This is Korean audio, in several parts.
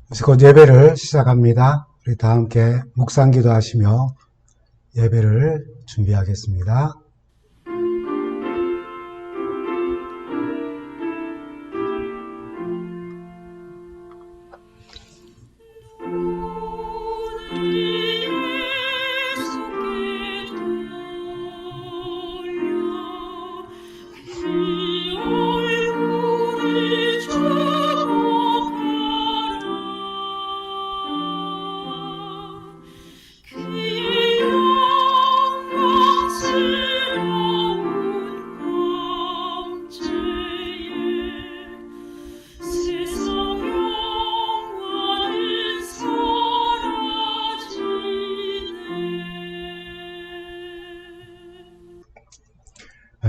이제 곧 예배를 시작합니다. 우리 다 함께 묵상기도 하시며 예배를 준비하겠습니다.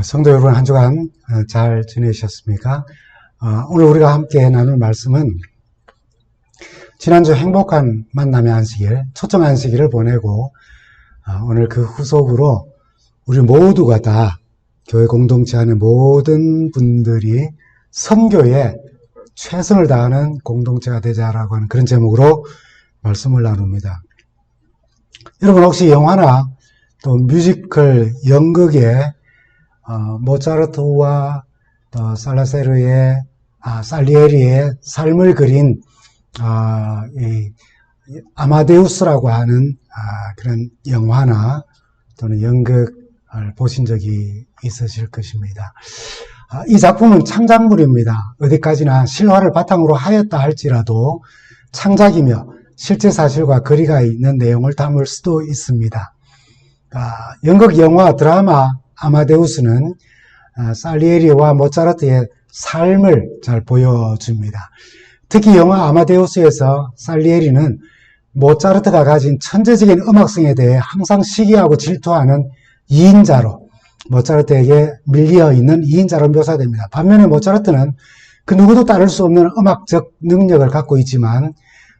성도 여러분, 한 주간 잘 지내셨습니까? 오늘 우리가 함께 나눌 말씀은 지난주 행복한 만남의 안식일, 초청 안식일을 보내고 오늘 그 후속으로 우리 모두가 다 교회 공동체 안의 모든 분들이 선교에 최선을 다하는 공동체가 되자라고 하는 그런 제목으로 말씀을 나눕니다. 여러분 혹시 영화나 또 뮤지컬 연극에 모차르트와 또 살리에리의 삶을 그린 이 아마데우스라고 하는 그런 영화나 또는 연극을 보신 적이 있으실 것입니다. 이 작품은 창작물입니다. 어디까지나 실화를 바탕으로 하였다 할지라도 창작이며 실제 사실과 거리가 있는 내용을 담을 수도 있습니다. 연극, 영화, 드라마 아마데우스는 살리에리와 모차르트의 삶을 잘 보여줍니다. 특히 영화 아마데우스에서 살리에리는 모차르트가 가진 천재적인 음악성에 대해 항상 시기하고 질투하는 2인자로 모차르트에게 밀려 있는 2인자로 묘사됩니다. 반면에 모차르트는 그 누구도 따를 수 없는 음악적 능력을 갖고 있지만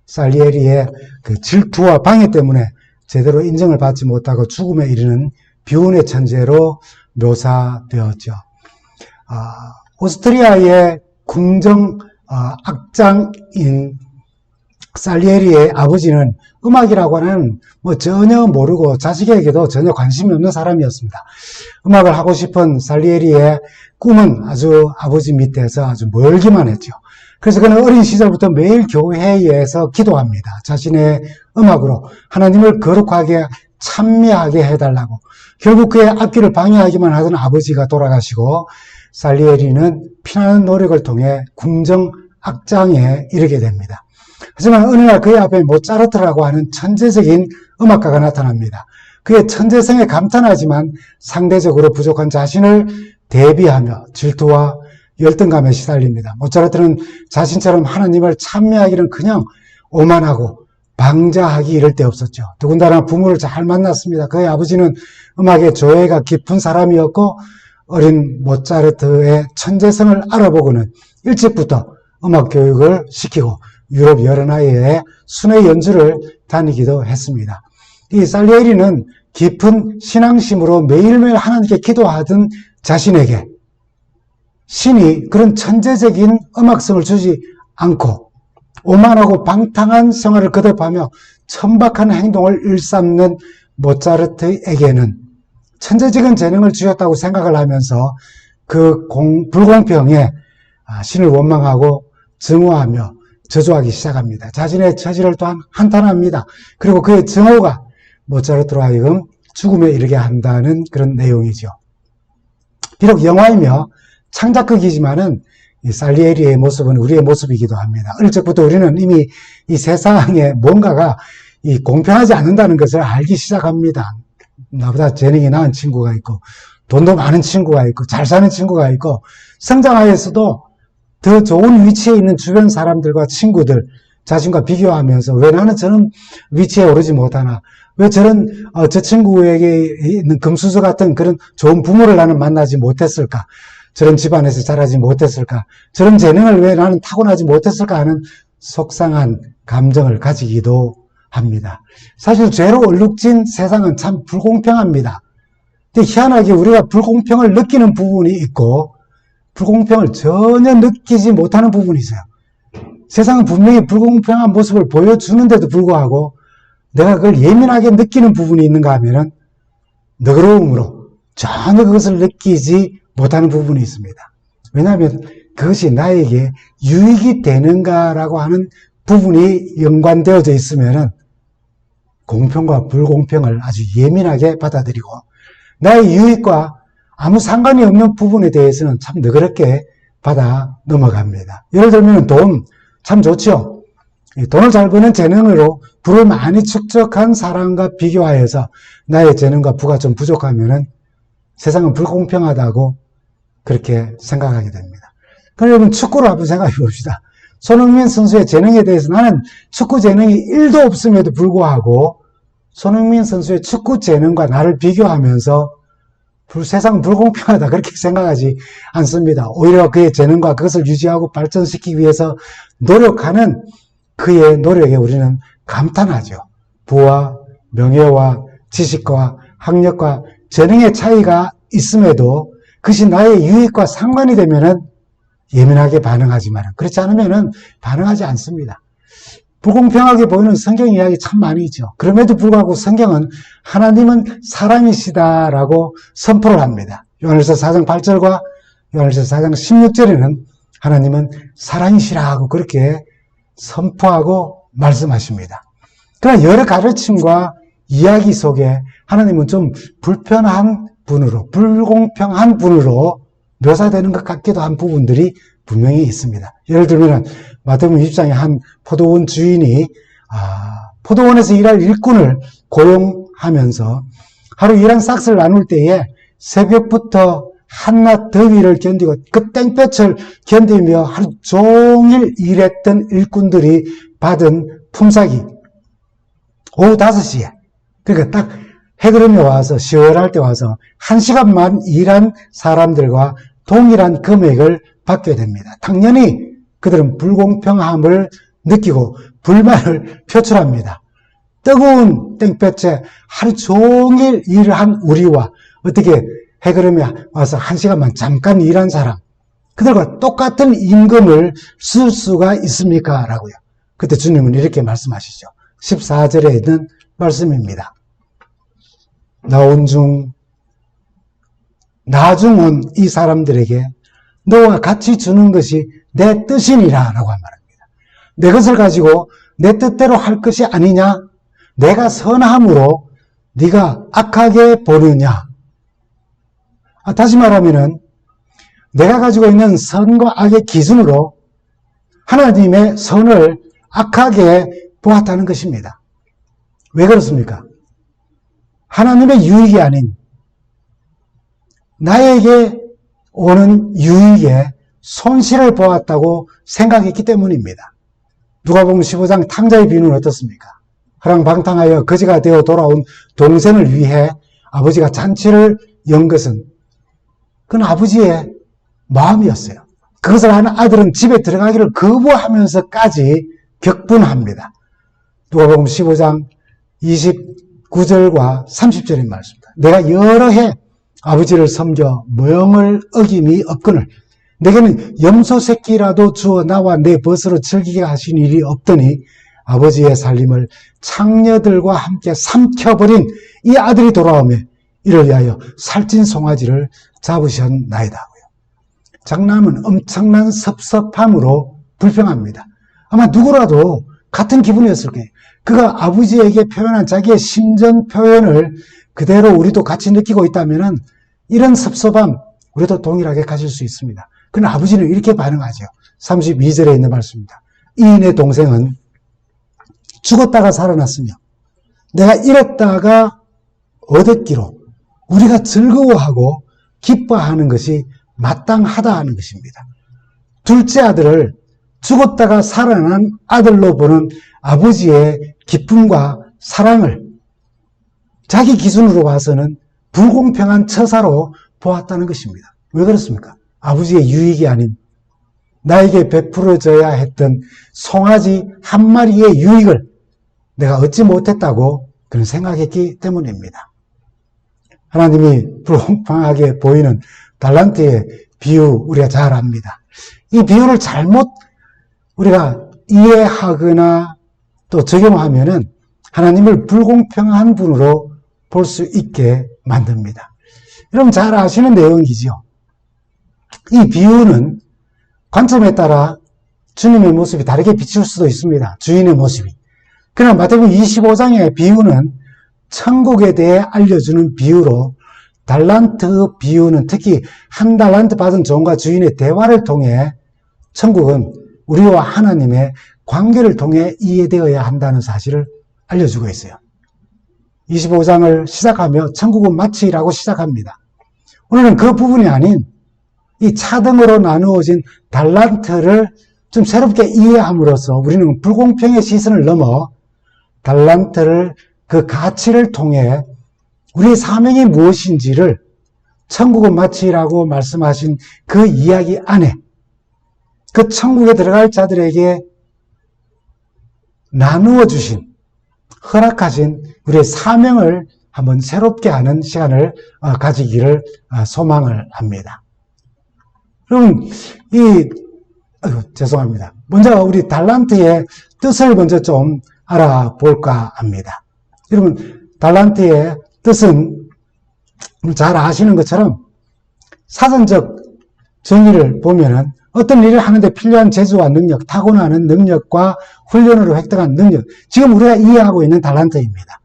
살리에리의 그 질투와 방해 때문에 제대로 인정을 받지 못하고 죽음에 이르는 비운의 천재로 묘사되었죠. 오스트리아의 궁정 악장인 살리에리의 아버지는 음악이라고 하는 전혀 모르고 자식에게도 전혀 관심이 없는 사람이었습니다. 음악을 하고 싶은 살리에리의 꿈은 아주 아버지 밑에서 아주 멀기만 했죠. 그래서 그는 어린 시절부터 매일 교회에서 기도합니다. 자신의 음악으로 하나님을 거룩하게 찬미하게 해달라고. 결국 그의 앞길을 방해하기만 하던 아버지가 돌아가시고 살리에리는 피나는 노력을 통해 궁정 악장에 이르게 됩니다. 하지만 어느 날 그의 앞에 모차르트라고 하는 천재적인 음악가가 나타납니다. 그의 천재성에 감탄하지만 상대적으로 부족한 자신을 대비하며 질투와 열등감에 시달립니다. 모차르트는 자신처럼 하나님을 찬미하기는 그냥 오만하고 방자하기 이를 데 없었죠. 더군다나 부모를 잘 만났습니다. 그의 아버지는 음악의 조예가 깊은 사람이었고 어린 모차르트의 천재성을 알아보고는 일찍부터 음악 교육을 시키고 유럽 여러 나라에 순회 연주를 다니기도 했습니다. 이 살리에리는 깊은 신앙심으로 매일매일 하나님께 기도하던 자신에게 신이 그런 천재적인 음악성을 주지 않고 오만하고 방탕한 생활을 거듭하며 천박한 행동을 일삼는 모차르트에게는 천재적인 재능을 주셨다고 생각을 하면서 그 불공평에 신을 원망하고 증오하며 저주하기 시작합니다. 자신의 처지를 또한 한탄합니다. 그리고 그의 증오가 모차르트로 하여금 죽음에 이르게 한다는 그런 내용이죠. 비록 영화이며 창작극이지만은 이 살리에리의 모습은 우리의 모습이기도 합니다. 어릴 적부터 우리는 이미 이 세상에 뭔가가 이 공평하지 않는다는 것을 알기 시작합니다. 나보다 재능이 나은 친구가 있고 돈도 많은 친구가 있고 잘 사는 친구가 있고 성장하에서도 더 좋은 위치에 있는 주변 사람들과 친구들 자신과 비교하면서 왜 나는 저런 위치에 오르지 못하나, 왜 저런 저 친구에게 있는 금수저 같은 그런 좋은 부모를 나는 만나지 못했을까, 저런 집안에서 자라지 못했을까, 저런 재능을 왜 나는 타고나지 못했을까 하는 속상한 감정을 가지기도 합니다. 사실 죄로 얼룩진 세상은 참 불공평합니다. 근데 희한하게 우리가 불공평을 느끼는 부분이 있고 불공평을 전혀 느끼지 못하는 부분이 있어요. 세상은 분명히 불공평한 모습을 보여주는데도 불구하고 내가 그걸 예민하게 느끼는 부분이 있는가 하면은 너그러움으로 전혀 그것을 느끼지 못하는 부분이 있습니다. 왜냐하면 그것이 나에게 유익이 되는가라고 하는 부분이 연관되어져 있으면은 공평과 불공평을 아주 예민하게 받아들이고 나의 유익과 아무 상관이 없는 부분에 대해서는 참 너그럽게 받아 넘어갑니다. 예를 들면 돈 참 좋죠. 돈을 잘 버는 재능으로 부를 많이 축적한 사람과 비교하여서 나의 재능과 부가 좀 부족하면은 세상은 불공평하다고 그렇게 생각하게 됩니다. 그럼 여러분 축구를 한번 생각해 봅시다. 손흥민 선수의 재능에 대해서 나는 축구 재능이 1도 없음에도 불구하고 손흥민 선수의 축구 재능과 나를 비교하면서 세상은 불공평하다 그렇게 생각하지 않습니다. 오히려 그의 재능과 그것을 유지하고 발전시키기 위해서 노력하는 그의 노력에 우리는 감탄하죠. 부와 명예와 지식과 학력과 재능의 차이가 있음에도 그것이 나의 유익과 상관이 되면은 예민하게 반응하지만 그렇지 않으면은 반응하지 않습니다. 불공평하게 보이는 성경 이야기 참 많이 있죠. 그럼에도 불구하고 성경은 하나님은 사랑이시다라고 선포를 합니다. 요한일서 4장 8절과 요한일서 4장 16절에는 하나님은 사랑이시라고 그렇게 선포하고 말씀하십니다. 그러나 여러 가르침과 이야기 속에 하나님은 좀 불편한 분으로, 불공평한 분으로 묘사되는 것 같기도 한 부분들이 분명히 있습니다. 예를 들면 마태복음 20장에 한 포도원 주인이 포도원에서 일할 일꾼을 고용하면서 하루 일한 싹스를 나눌 때에 새벽부터 한낮 더위를 견디고 그 땡볕을 견디며 하루 종일 일했던 일꾼들이 받은 품삯이 오후 5시에 그러니까 딱 해그름이 와서 시원할 때 와서 1시간만 일한 사람들과 동일한 금액을 받게 됩니다. 당연히 그들은 불공평함을 느끼고 불만을 표출합니다. 뜨거운 땡볕에 하루 종일 일을 한 우리와 어떻게 해그름에 와서 1시간만 잠깐 일한 사람 그들과 똑같은 임금을 쓸 수가 있습니까? 라고요. 그때 주님은 이렇게 말씀하시죠. 14절에 있는 말씀입니다. 나중은 이 사람들에게 너와 같이 주는 것이 내 뜻이니라 라고 말합니다. 내 것을 가지고 내 뜻대로 할 것이 아니냐? 내가 선함으로 네가 악하게 보느냐? 다시 말하면은 내가 가지고 있는 선과 악의 기준으로 하나님의 선을 악하게 보았다는 것입니다. 왜 그렇습니까? 하나님의 유익이 아닌 나에게 오는 유익에 손실을 보았다고 생각했기 때문입니다. 누가복음 15장 탕자의 비유는 어떻습니까? 허랑방탕하여 거지가 되어 돌아온 동생을 위해 아버지가 잔치를 연 것은 그건 아버지의 마음이었어요. 그것을 아는 아들은 집에 들어가기를 거부하면서까지 격분합니다. 누가복음 15장 29절과 30절의 말씀입니다. 내가 여러 해 아버지를 섬겨 명을 어김이 없거늘 내게는 염소 새끼라도 주어 나와 내 벗으로 즐기게 하신 일이 없더니 아버지의 살림을 창녀들과 함께 삼켜버린 이 아들이 돌아오며 이를 위하여 살찐 송아지를 잡으셨나이다고요. 장남은 엄청난 섭섭함으로 불평합니다. 아마 누구라도 같은 기분이었을 거예요. 그가 아버지에게 표현한 자기의 심정 표현을 그대로 우리도 같이 느끼고 있다면 이런 섭섭함 우리도 동일하게 가질 수 있습니다. 그러나 아버지는 이렇게 반응하죠. 32절에 있는 말씀입니다. 이 내 동생은 죽었다가 살아났으며 내가 잃었다가 얻었기로 우리가 즐거워하고 기뻐하는 것이 마땅하다 하는 것입니다. 둘째 아들을 죽었다가 살아난 아들로 보는 아버지의 기쁨과 사랑을 자기 기준으로 봐서는 불공평한 처사로 보았다는 것입니다. 왜 그렇습니까? 아버지의 유익이 아닌 나에게 베풀어져야 했던 송아지 한 마리의 유익을 내가 얻지 못했다고 그런 생각했기 때문입니다. 하나님이 불공평하게 보이는 달란트의 비유 우리가 잘 압니다. 이 비유를 잘못 우리가 이해하거나 또 적용하면은 하나님을 불공평한 분으로 볼 수 있게 만듭니다. 여러분 잘 아시는 내용이죠. 이 비유는 관점에 따라 주님의 모습이 다르게 비칠 수도 있습니다. 주인의 모습이. 그러나 마태복음 25장의 비유는 천국에 대해 알려주는 비유로 달란트 비유는 특히 한 달란트 받은 종과 주인의 대화를 통해 천국은 우리와 하나님의 관계를 통해 이해되어야 한다는 사실을 알려주고 있어요. 25장을 시작하며 천국은 마치라고 시작합니다. 오늘은 그 부분이 아닌 이 차등으로 나누어진 달란트를 좀 새롭게 이해함으로써 우리는 불공평의 시선을 넘어 달란트를 그 가치를 통해 우리의 사명이 무엇인지를 천국은 마치라고 말씀하신 그 이야기 안에 그 천국에 들어갈 자들에게 나누어 주신 허락하신 우리의 사명을 한번 새롭게 하는 시간을 가지기를 소망을 합니다. 여러분, 죄송합니다. 먼저 우리 달란트의 뜻을 먼저 좀 알아볼까 합니다. 여러분, 달란트의 뜻은 잘 아시는 것처럼 사전적 정의를 보면은 어떤 일을 하는데 필요한 재주와 능력, 타고나는 능력과 훈련으로 획득한 능력, 지금 우리가 이해하고 있는 달란트입니다.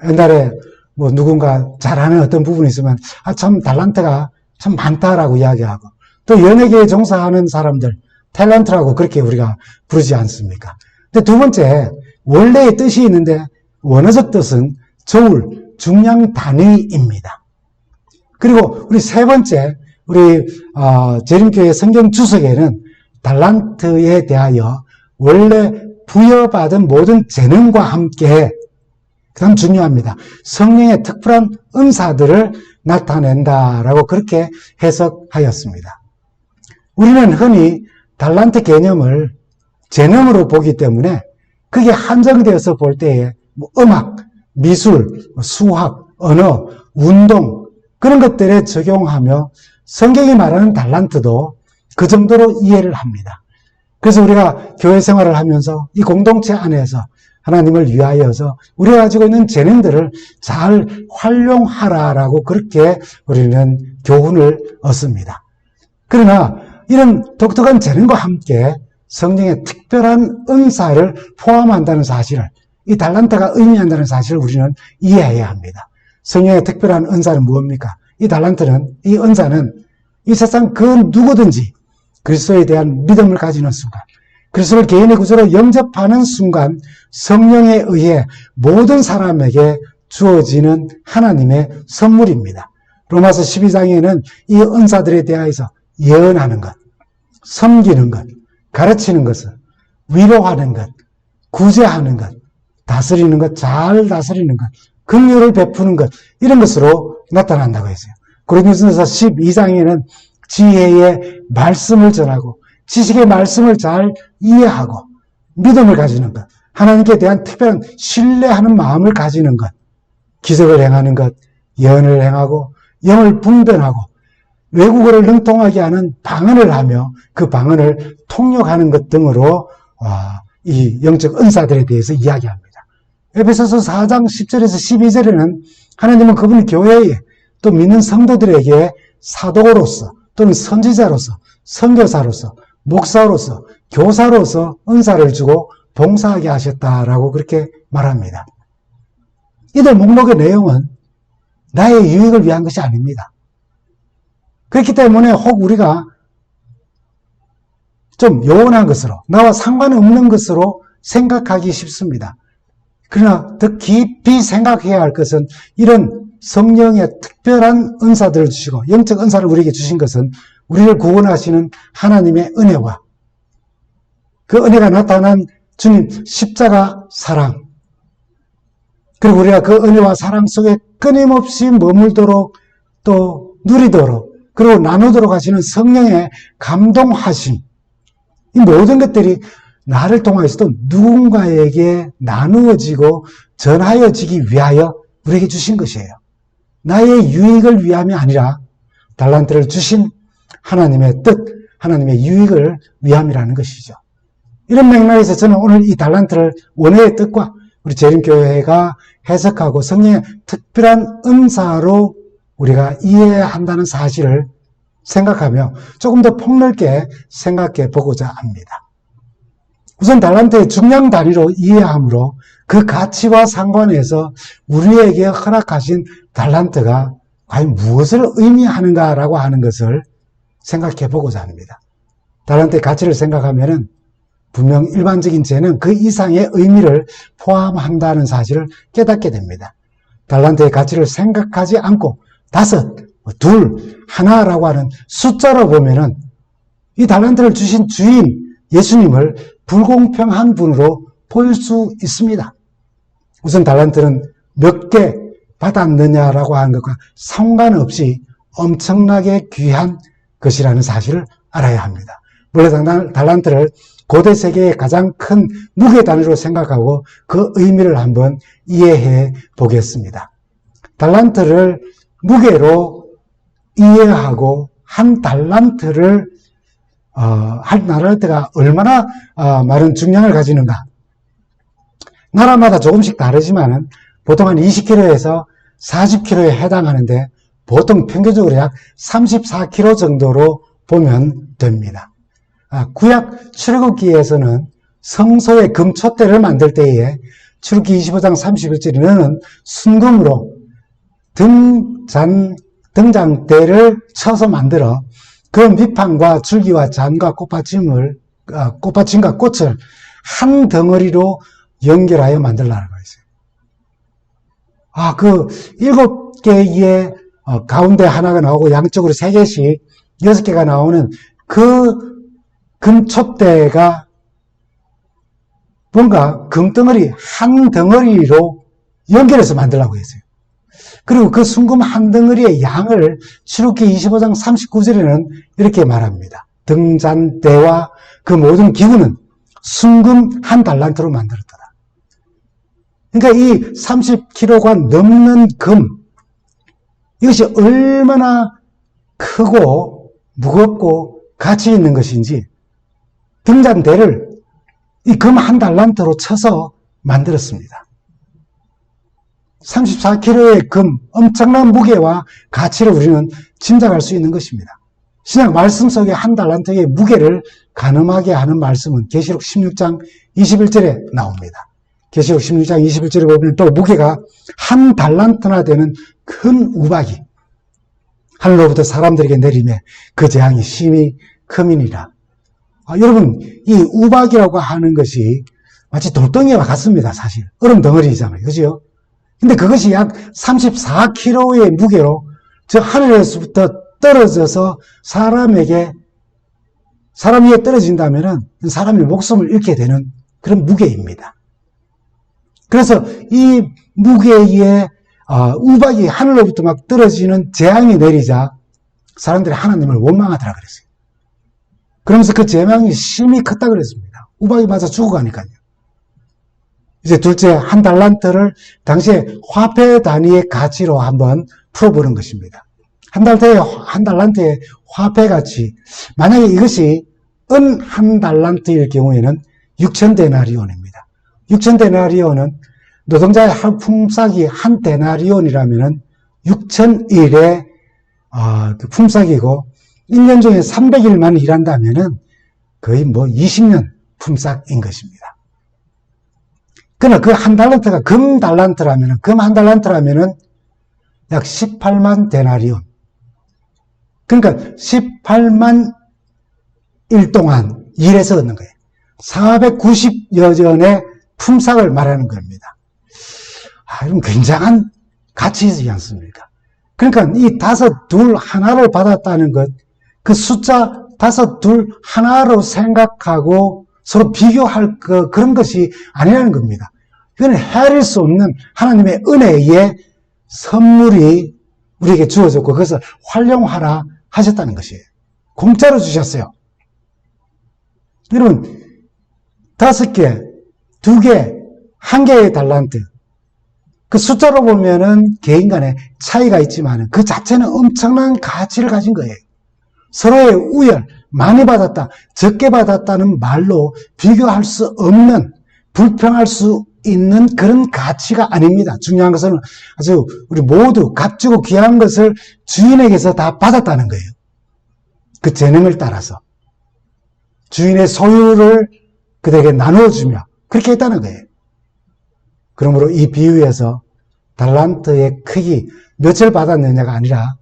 옛날에 뭐 누군가 잘하는 어떤 부분이 있으면 참 달란트가 참 많다라고 이야기하고 또 연예계에 종사하는 사람들 탤런트라고 그렇게 우리가 부르지 않습니까? 근데 두 번째, 원래의 뜻이 있는데 원어적 뜻은 저울, 중량 단위입니다. 그리고 우리 세 번째, 우리 재림교회 성경 주석에는 달란트에 대하여 원래 부여받은 모든 재능과 함께 그다음 중요합니다. 성령의 특별한 은사들을 나타낸다라고 그렇게 해석하였습니다. 우리는 흔히 달란트 개념을 재능으로 보기 때문에 그게 한정되어서 볼 때에 뭐 음악, 미술, 수학, 언어, 운동 그런 것들에 적용하며 성경이 말하는 달란트도 그 정도로 이해를 합니다. 그래서 우리가 교회 생활을 하면서 이 공동체 안에서 하나님을 위하여서 우리가 가지고 있는 재능들을 잘 활용하라라고 그렇게 우리는 교훈을 얻습니다. 그러나 이런 독특한 재능과 함께 성령의 특별한 은사를 포함한다는 사실을, 이 달란트가 의미한다는 사실을 우리는 이해해야 합니다. 성령의 특별한 은사는 무엇입니까? 이 달란트는, 이 은사는 이 세상 그 누구든지 그리스도에 대한 믿음을 가지는 순간, 그리스도를 개인의 구주로 영접하는 순간 성령에 의해 모든 사람에게 주어지는 하나님의 선물입니다. 로마서 12장에는 이 은사들에 대하여서 예언하는 것, 섬기는 것, 가르치는 것을, 위로하는 것, 구제하는 것, 다스리는 것, 잘 다스리는 것, 긍휼을 베푸는 것, 이런 것으로 나타난다고 했어요. 고린도전서 12장에는 지혜의 말씀을 전하고 지식의 말씀을 잘 이해하고 믿음을 가지는 것, 하나님께 대한 특별한 신뢰하는 마음을 가지는 것, 기적을 행하는 것, 예언을 행하고 영을 분별하고 외국어를 능통하게 하는 방언을 하며 그 방언을 통역하는 것 등으로 이 영적 은사들에 대해서 이야기합니다. 에베소서 4장 10절에서 12절에는 하나님은 그분이 교회에 또 믿는 성도들에게 사도로서 또는 선지자로서 선교사로서 목사로서 교사로서 은사를 주고 봉사하게 하셨다라고 그렇게 말합니다. 이들 목록의 내용은 나의 유익을 위한 것이 아닙니다. 그렇기 때문에 혹 우리가 좀 요원한 것으로, 나와 상관없는 것으로 생각하기 쉽습니다. 그러나 더 깊이 생각해야 할 것은 이런 성령의 특별한 은사들을 주시고 영적 은사를 우리에게 주신 것은 우리를 구원하시는 하나님의 은혜와 그 은혜가 나타난 주님 십자가 사랑, 그리고 우리가 그 은혜와 사랑 속에 끊임없이 머물도록 또 누리도록 그리고 나누도록 하시는 성령의 감동하심, 이 모든 것들이 나를 통하여서도 누군가에게 나누어지고 전하여지기 위하여 우리에게 주신 것이에요. 나의 유익을 위함이 아니라 달란트를 주신 하나님의 뜻, 하나님의 유익을 위함이라는 것이죠. 이런 맥락에서 저는 오늘 이 달란트를 원어의 뜻과 우리 재림교회가 해석하고 성령의 특별한 은사로 우리가 이해해야 한다는 사실을 생각하며 조금 더 폭넓게 생각해 보고자 합니다. 우선 달란트의 중량 단위로 이해함으로 그 가치와 상관해서 우리에게 허락하신 달란트가 과연 무엇을 의미하는가라고 하는 것을 생각해 보고자 합니다. 달란트의 가치를 생각하면은 분명 일반적인 죄는 그 이상의 의미를 포함한다는 사실을 깨닫게 됩니다. 달란트의 가치를 생각하지 않고 5, 2, 하나라고 하는 숫자로 보면은 이 달란트를 주신 주인 예수님을 불공평한 분으로 볼 수 있습니다. 우선 달란트는 몇 개 받았느냐라고 하는 것과 상관없이 엄청나게 귀한 것이라는 사실을 알아야 합니다. 원래 달란트를 고대 세계의 가장 큰 무게 단위로 생각하고 그 의미를 한번 이해해 보겠습니다. 달란트를 무게로 이해하고 한 달란트가 얼마나 많은 중량을 가지는가. 나라마다 조금씩 다르지만은 보통 한 20kg에서 40kg에 해당하는데 보통 평균적으로 약 34kg 정도로 보면 됩니다. 구약 출애굽기에서는 성소의 금촛대를 만들 때에 출애굽기 25장 31절에는 순금으로 등잔대를 쳐서 만들어 그 밑판과 줄기와 잔과 꽃받침과 꽃을 한 덩어리로 연결하여 만들라고 했어요. 그 7개의 가운데 하나가 나오고 양쪽으로 3개씩 6개가 나오는 그 금촛대가 뭔가 금덩어리 한 덩어리로 연결해서 만들라고 했어요. 그리고 그 순금 한 덩어리의 양을 출애굽기 25장 39절에는 이렇게 말합니다. 등잔대와 그 모든 기구는 순금 한 달란트로 만들었더라. 그러니까 이 30kg가 넘는 금, 이것이 얼마나 크고 무겁고 가치 있는 것인지 등잔대를 이 금 한 달란트로 쳐서 만들었습니다. 34kg의 금, 엄청난 무게와 가치를 우리는 짐작할 수 있는 것입니다. 신약 말씀 속에 한 달란트의 무게를 가늠하게 하는 말씀은 계시록 16장 21절에 나옵니다. 계시록 16장 21절에 보면 또 무게가 한 달란트나 되는 큰 우박이 하늘로부터 사람들에게 내리매 그 재앙이 심히 크미니라. 여러분, 이 우박이라고 하는 것이 마치 돌덩이와 같습니다. 사실 얼음 덩어리잖아요. 그죠? 근데 그것이 약 34kg의 무게로 저 하늘에서부터 떨어져서 사람 위에 떨어진다면은 사람의 목숨을 잃게 되는 그런 무게입니다. 그래서 이 무게에 우박이 하늘로부터 막 떨어지는 재앙이 내리자 사람들이 하나님을 원망하더라 그랬어요. 그러면서 그 재앙이 심히 컸다 그랬습니다. 우박이 맞아 죽어가니까요. 이제 둘째, 한 달란트를 당시에 화폐 단위의 가치로 한번 풀어보는 것입니다. 한 달란트의 화폐 가치, 만약에 이것이 은 한 달란트일 경우에는 6,000데나리온입니다. 6,000데나리온은 노동자의 한 품삯이 한 데나리온이라면은 6,000일의 그 품삯이고 1년 중에 300일만 일한다면은 거의 20년 품삯인 것입니다. 그러나 그 한 달란트가 금 한 달란트라면은 약 18만 데나리온. 그러니까 18만 일 동안 일해서 얻는 거예요. 490여 전의 품삯을 말하는 겁니다. 이건 굉장한 가치이지 않습니까? 그러니까 이 5, 2, 하나를 받았다는 것, 그 숫자 5, 2, 하나로 생각하고 서로 비교할 그런 것이 아니라는 겁니다. 이거는 헤아릴 수 없는 하나님의 은혜의 선물이 우리에게 주어졌고 그것을 활용하라 하셨다는 것이에요. 공짜로 주셨어요. 여러분, 5개, 2개, 1개의 달란트. 그 숫자로 보면은 개인 간에 차이가 있지만 그 자체는 엄청난 가치를 가진 거예요. 서로의 우열, 많이 받았다, 적게 받았다는 말로 비교할 수 없는, 불평할 수 있는 그런 가치가 아닙니다. 중요한 것은 아주 우리 모두 값지고 귀한 것을 주인에게서 다 받았다는 거예요. 그 재능을 따라서 주인의 소유를 그들에게 나누어주며 그렇게 했다는 거예요. 그러므로 이 비유에서 달란트의 크기, 몇을 받았느냐가 아니라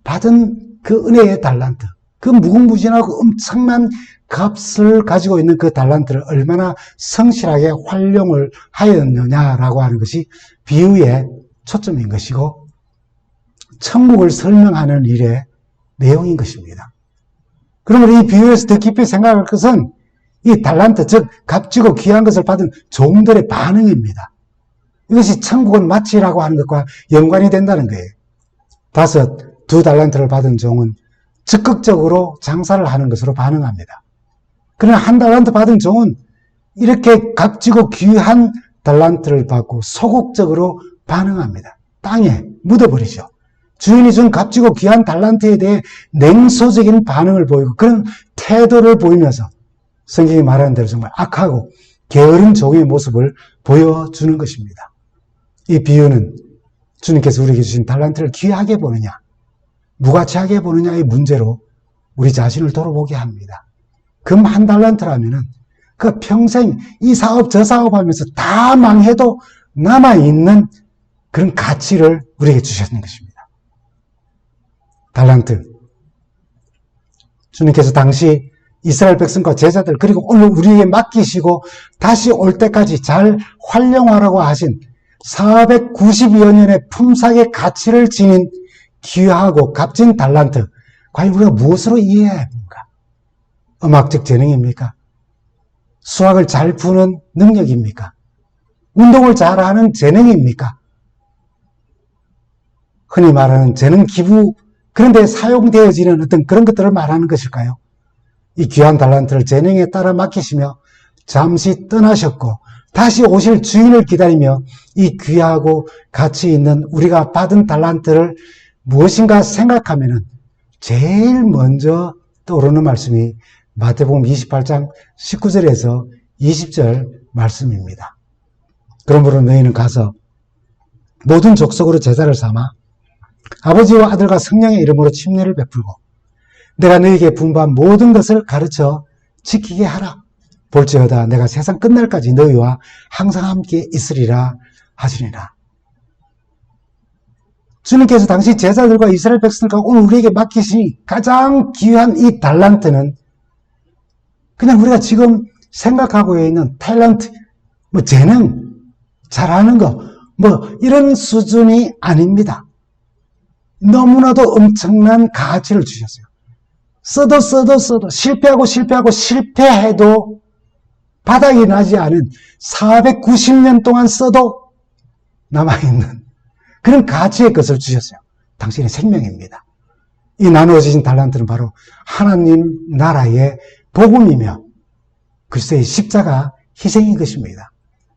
받은 그 은혜의 달란트, 그 무궁무진하고 엄청난 값을 가지고 있는 그 달란트를 얼마나 성실하게 활용을 하였느냐라고 하는 것이 비유의 초점인 것이고 천국을 설명하는 일의 내용인 것입니다. 그러므로 이 비유에서 더 깊이 생각할 것은 이 달란트, 즉 값지고 귀한 것을 받은 종들의 반응입니다. 이것이 천국은 마치라고 하는 것과 연관이 된다는 거예요. 2 달란트를 받은 종은 적극적으로 장사를 하는 것으로 반응합니다. 그러나 1 달란트 받은 종은 이렇게 값지고 귀한 달란트를 받고 소극적으로 반응합니다. 땅에 묻어버리죠. 주인이 준 값지고 귀한 달란트에 대해 냉소적인 반응을 보이고 그런 태도를 보이면서 성경이 말하는 대로 정말 악하고 게으른 종의 모습을 보여주는 것입니다. 이 비유는 주님께서 우리에게 주신 달란트를 귀하게 보느냐, 무가치하게 보느냐의 문제로 우리 자신을 돌아보게 합니다. 금 1 달란트라면은 그 평생 이 사업 저 사업 하면서 다 망해도 남아있는 그런 가치를 우리에게 주셨는 것입니다. 달란트. 주님께서 당시 이스라엘 백성과 제자들 그리고 오늘 우리에게 맡기시고 다시 올 때까지 잘 활용하라고 하신 490여 년의 품삯의 가치를 지닌 귀하고 값진 달란트, 과연 우리가 무엇으로 이해해야 합니까? 음악적 재능입니까? 수학을 잘 푸는 능력입니까? 운동을 잘하는 재능입니까? 흔히 말하는 재능 기부, 그런 데 사용되어지는 어떤 그런 것들을 말하는 것일까요? 이 귀한 달란트를 재능에 따라 맡기시며 잠시 떠나셨고 다시 오실 주인을 기다리며 이 귀하고 가치 있는 우리가 받은 달란트를 무엇인가 생각하면은 제일 먼저 떠오르는 말씀이 마태복음 28장 19절에서 20절 말씀입니다. 그러므로 너희는 가서 모든 족속으로 제자를 삼아 아버지와 아들과 성령의 이름으로 침례를 베풀고 내가 너희에게 분부한 모든 것을 가르쳐 지키게 하라. 볼지어다 내가 세상 끝날까지 너희와 항상 함께 있으리라 하시니라. 주님께서 당시 제자들과 이스라엘 백성들과 오늘 우리에게 맡기신 가장 귀한 이 달란트는 그냥 우리가 지금 생각하고 있는 탤런트, 재능, 잘하는 거, 이런 수준이 아닙니다. 너무나도 엄청난 가치를 주셨어요. 써도 실패하고 실패해도 바닥이 나지 않은 490년 동안 써도 남아있는 그런 가치의 것을 주셨어요. 당신의 생명입니다. 이 나누어진 달란트는 바로 하나님 나라의 복음이며 그리스도의 십자가 희생인 것입니다.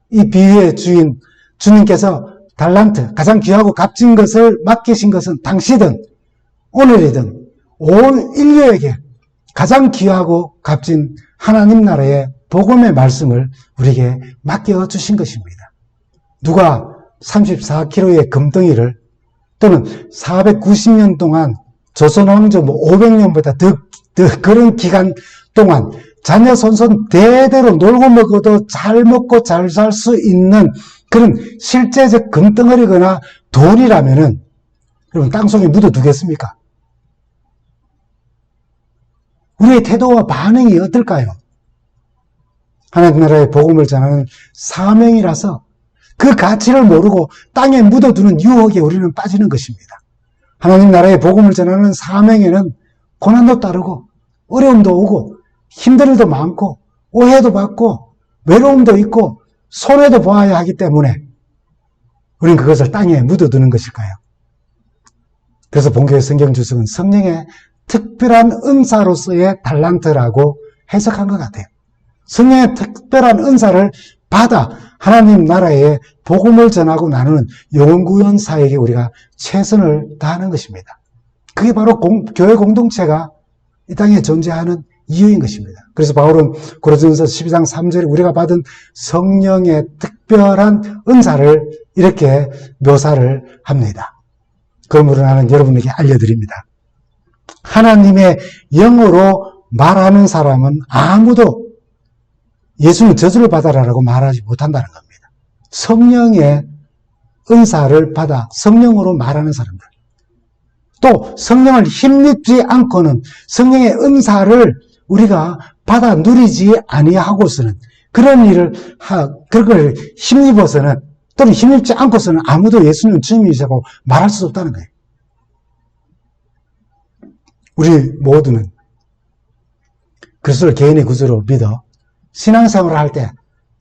이 비유의 주인 주님께서 달란트, 가장 귀하고 값진 것을 맡기신 것은 당시든 오늘이든 온 인류에게 가장 귀하고 값진 하나님 나라의 복음의 말씀을 우리에게 맡겨주신 것입니다. 누가 34kg의 금덩이를 또는 490년 동안 조선왕조 500년보다 더 그런 기간 동안 자녀 손손 대대로 놀고 먹어도 잘 먹고 잘 살 수 있는 그런 실제적 금덩어리거나 돈이라면은 여러분 땅속에 묻어두겠습니까? 우리의 태도와 반응이 어떨까요? 하나님 나라의 복음을 전하는 사명이라서 그 가치를 모르고 땅에 묻어두는 유혹에 우리는 빠지는 것입니다. 하나님 나라의 복음을 전하는 사명에는 고난도 따르고 어려움도 오고 힘든 일도 많고 오해도 받고 외로움도 있고 손해도 보아야 하기 때문에 우리는 그것을 땅에 묻어두는 것일까요? 그래서 본교의 성경 주석은 성령의 특별한 은사로서의 달란트라고 해석한 것 같아요. 성령의 특별한 은사를 받아 하나님 나라의 복음을 전하고 나누는 영혼구원 사역에 우리가 최선을 다하는 것입니다. 그게 바로 교회 공동체가 이 땅에 존재하는 이유인 것입니다. 그래서 바울은 고린도전서 12장 3절에 우리가 받은 성령의 특별한 은사를 이렇게 묘사를 합니다. 그러므로 나는 여러분에게 알려드립니다. 하나님의 영어로 말하는 사람은 아무도 예수는 저주를 받아라라고 말하지 못한다는 겁니다. 성령의 은사를 받아 성령으로 말하는 사람들, 또 성령을 힘입지 않고는 성령의 은사를 우리가 받아 누리지 아니하고서는 그런 일을 그걸 힘입어서는 또는 힘입지 않고서는 아무도 예수님 주님이시라고 말할 수 없다는 거예요. 우리 모두는 그리스도를 개인의 구주로 믿어 신앙생활을 할 때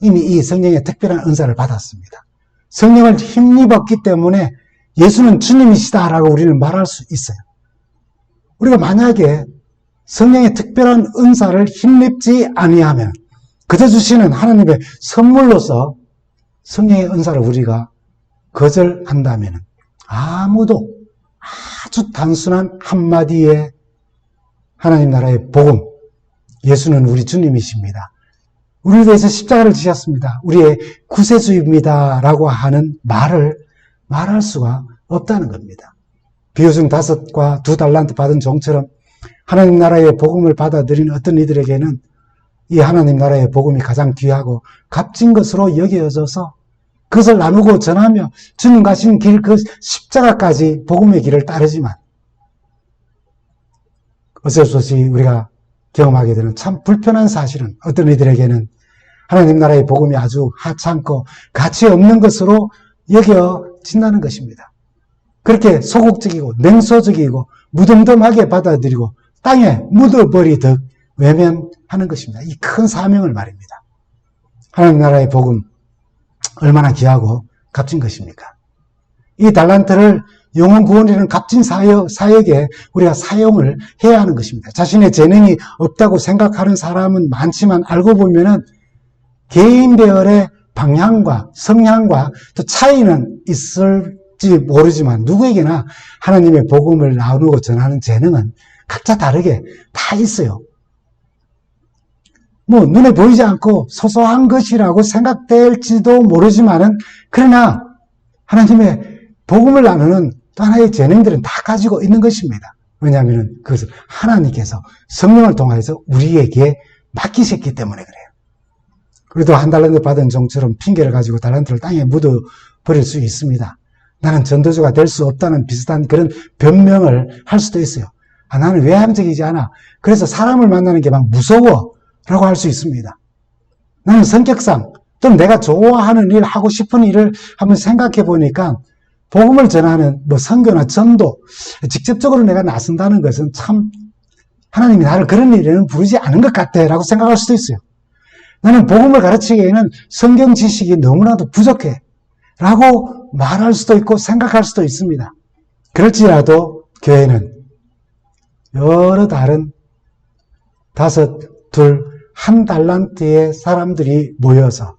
이미 이 성령의 특별한 은사를 받았습니다. 성령을 힘입었기 때문에 예수는 주님이시다라고 우리는 말할 수 있어요. 우리가 만약에 성령의 특별한 은사를 힘입지 아니하면 그저 주시는 하나님의 선물로서 성령의 은사를 우리가 거절한다면 아무도 아주 단순한 한마디의 하나님 나라의 복음, 예수는 우리 주님이십니다. 우리를 위해서 십자가를 지셨습니다. 우리의 구세주입니다. 라고 하는 말을 말할 수가 없다는 겁니다. 비유중 5과 2달란트 받은 종처럼 하나님 나라의 복음을 받아들인 어떤 이들에게는 이 하나님 나라의 복음이 가장 귀하고 값진 것으로 여겨져서 그것을 나누고 전하며 주님 가신 길, 그 십자가까지 복음의 길을 따르지만 어쩔 수 없이 우리가 경험하게 되는 참 불편한 사실은 어떤 이들에게는 하나님 나라의 복음이 아주 하찮고 가치 없는 것으로 여겨진다는 것입니다. 그렇게 소극적이고 냉소적이고 무덤덤하게 받아들이고 땅에 묻어버리듯 외면하는 것입니다. 이 큰 사명을 말입니다. 하나님 나라의 복음 얼마나 귀하고 값진 것입니까? 이 달란트를 영혼 구원이라는 값진 사역에 우리가 사용을 해야 하는 것입니다. 자신의 재능이 없다고 생각하는 사람은 많지만 알고 보면은 개인별의 방향과 성향과 또 차이는 있을지 모르지만 누구에게나 하나님의 복음을 나누고 전하는 재능은 각자 다르게 다 있어요. 눈에 보이지 않고 소소한 것이라고 생각될지도 모르지만은 그러나 하나님의 복음을 나누는 또 하나의 재능들은 다 가지고 있는 것입니다. 왜냐하면 그것을 하나님께서 성령을 통해서 우리에게 맡기셨기 때문에 그래요. 그래도 한 달란트 받은 종처럼 핑계를 가지고 달란트를 땅에 묻어버릴 수 있습니다. 나는 전도주가 될 수 없다는 비슷한 그런 변명을 할 수도 있어요. 나는 외향적이지 않아. 그래서 사람을 만나는 게 막 무서워 라고 할 수 있습니다. 나는 성격상 또는 내가 좋아하는 일, 하고 싶은 일을 한번 생각해 보니까 복음을 전하는 선교나 전도 직접적으로 내가 나선다는 것은 참 하나님이 나를 그런 일에는 부르지 않은 것 같아 라고 생각할 수도 있어요. 나는 복음을 가르치기에는 성경 지식이 너무나도 부족해 라고 말할 수도 있고 생각할 수도 있습니다. 그럴지라도 교회는 여러 다른 5, 2, 1 달란트의 사람들이 모여서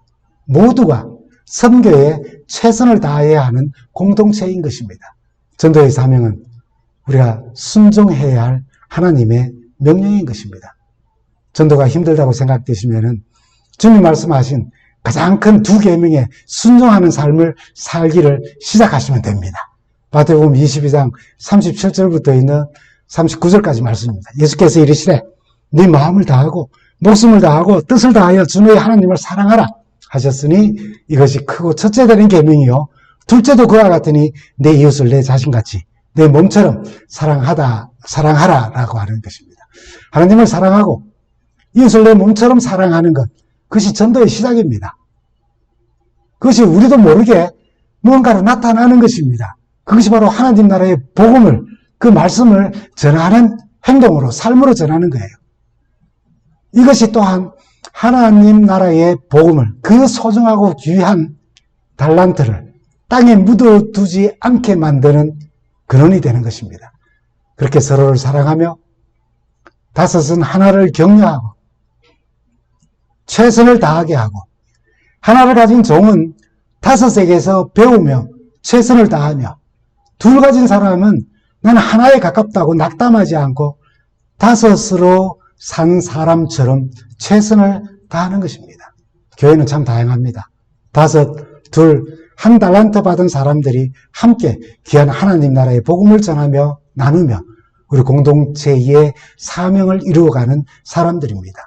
모두가 선교에 최선을 다해야 하는 공동체인 것입니다. 전도의 사명은 우리가 순종해야 할 하나님의 명령인 것입니다. 전도가 힘들다고 생각되시면은 주님 말씀하신 가장 큰 2계명에 순종하는 삶을 살기를 시작하시면 됩니다. 마태복음 22장 37절부터 있는 39절까지 말씀입니다. 예수께서 이르시되 네 마음을 다하고 목숨을 다하고 뜻을 다하여 주 너의 하나님을 사랑하라 하셨으니 이것이 크고 첫째 되는 계명이요 둘째도 그와 같으니 내 이웃을 내 자신같이 내 몸처럼 사랑하라라고 하는 것입니다. 하나님을 사랑하고 이웃을 내 몸처럼 사랑하는 것, 그것이 전도의 시작입니다. 그것이 우리도 모르게 무언가로 나타나는 것입니다. 그것이 바로 하나님 나라의 복음을, 그 말씀을 전하는 행동으로, 삶으로 전하는 거예요. 이것이 또한 하나님 나라의 복음을, 그 소중하고 귀한 달란트를 땅에 묻어두지 않게 만드는 근원이 되는 것입니다. 그렇게 서로를 사랑하며 5은 하나를 격려하고 최선을 다하게 하고, 하나를 가진 종은 5에게서 배우며 최선을 다하며, 2 가진 사람은 나는 하나에 가깝다고 낙담하지 않고 5으로 산 사람처럼 최선을 다하는 것입니다. 교회는 참 다양합니다. 5, 2, 1 달란트 받은 사람들이 함께 귀한 하나님 나라의 복음을 전하며 나누며 우리 공동체의 사명을 이루어가는 사람들입니다.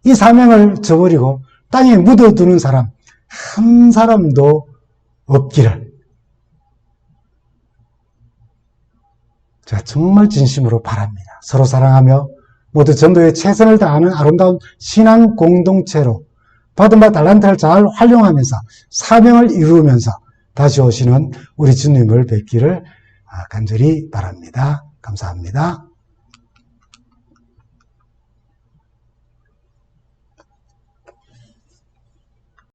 이 사명을 저버리고 땅에 묻어두는 사람 한 사람도 없기를 제가 정말 진심으로 바랍니다. 서로 사랑하며 모두 전도에 최선을 다하는 아름다운 신앙 공동체로 받은 바 달란트를 잘 활용하면서 사명을 이루면서 다시 오시는 우리 주님을 뵙기를 간절히 바랍니다. 감사합니다.